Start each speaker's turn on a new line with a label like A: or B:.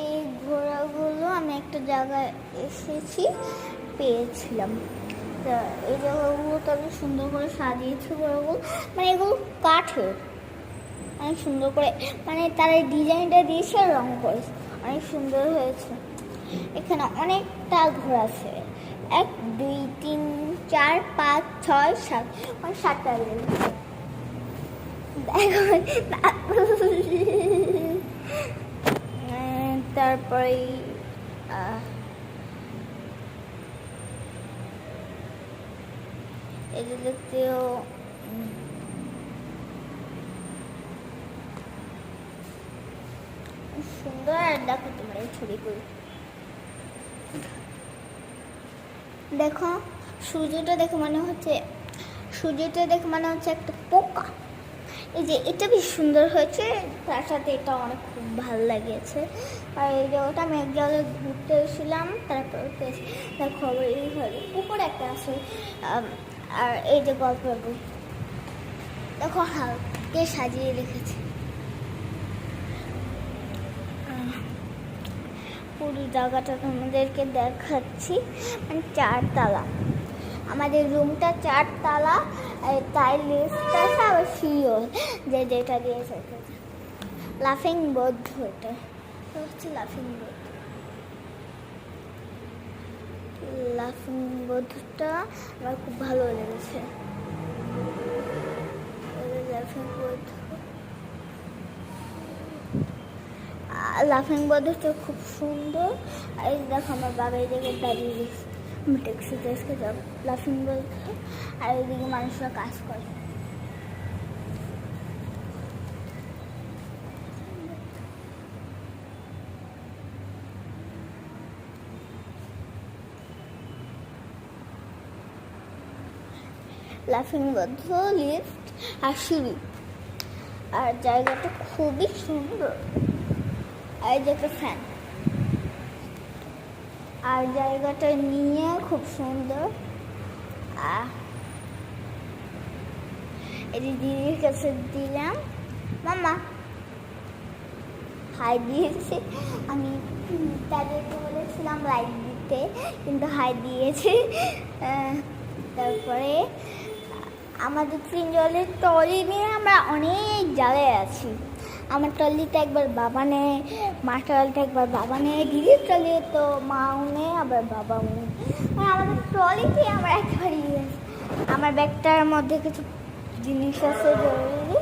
A: এই ঘোড়াগুলো আমি একটা জায়গায় এসেছি, পেয়েছিলাম। তা এই জায়গাগুলো তাদের সুন্দর করে সাজিয়েছে ঘোড়াগুলো, মানে এগুলো কাঠের, অনেক সুন্দর করে, মানে তারা ডিজাইনটা দিয়েছে, রং করেছে, অনেক সুন্দর হয়েছে। এখানে অনেকটা ঘোড়া আছে, 1 2 3 4 5 6 7, মানে 7টা দেখো। তারপরে এটা দেখতেও সুন্দর। আর দেখো তোমার এই ছবিগুলো দেখো, সূর্যটা দেখে মনে হচ্ছে একটা পোকা। এই যে এটা বেশ সুন্দর হয়েছে, তার সাথে এটা অনেক খুব ভালো লাগিয়েছে। আর এই জায়গাটা আমি এক জায়গায় ঘুরতে এসেছিলাম, তারপর দেখো এই ঘরে উপরে একটা আছে। আর এই যে গল্পের বই দেখো হালকে সাজিয়ে রেখেছে। পুরো জায়গাটা তোমাদেরকে দেখাচ্ছি, মানে 4 তালা। আমাদের রুমটা 4 তালা, তাই লিফট আছে, আবার সিঁড়িও যেটা দিয়েছে। লাফিং বৌদ্ধ, এটা হচ্ছে লাফিং বৌদ্ধটা আমার খুব ভালো লেগেছে। লাফিং বৌদ্ধটা খুব সুন্দর। আর দেখো আমার বাবা এই জায়গায় দাঁড়িয়ে গেছে, আমি ট্যাক্সিতে যাব লাফিং বৌদ্ধ। আর এইদিকে মানুষরা কাজ করে। লাফিং বৌদ্ধ, লিফট আর সিঁড়ি, আর জায়গাটা খুবই সুন্দর। এই যে একটা ফ্যান, আর জায়গাটা নিয়ে খুব সুন্দর। এই যে দিদির কাছে দিলাম, মামা হাই দিয়েছে। আমি তাদেরকে বলেছিলাম লাইক দিতে, কিন্তু হাই দিয়েছে। তারপরে আমাদের 3 জলের ট্রলি নিয়ে আমরা অনেক জায়গায় আছি। আমার ট্রলিতে একবার বাবা নেয়, মার ট্রলিতে একবার বাবা নেয়, দিদির ট্রলি তো মাও নেয়, আবার বাবাও নেয়। মানে আমাদের ট্রলিতে আমরা একেবারেই আছি। আমার ব্যাগটার মধ্যে কিছু জিনিস আছে জরুরি।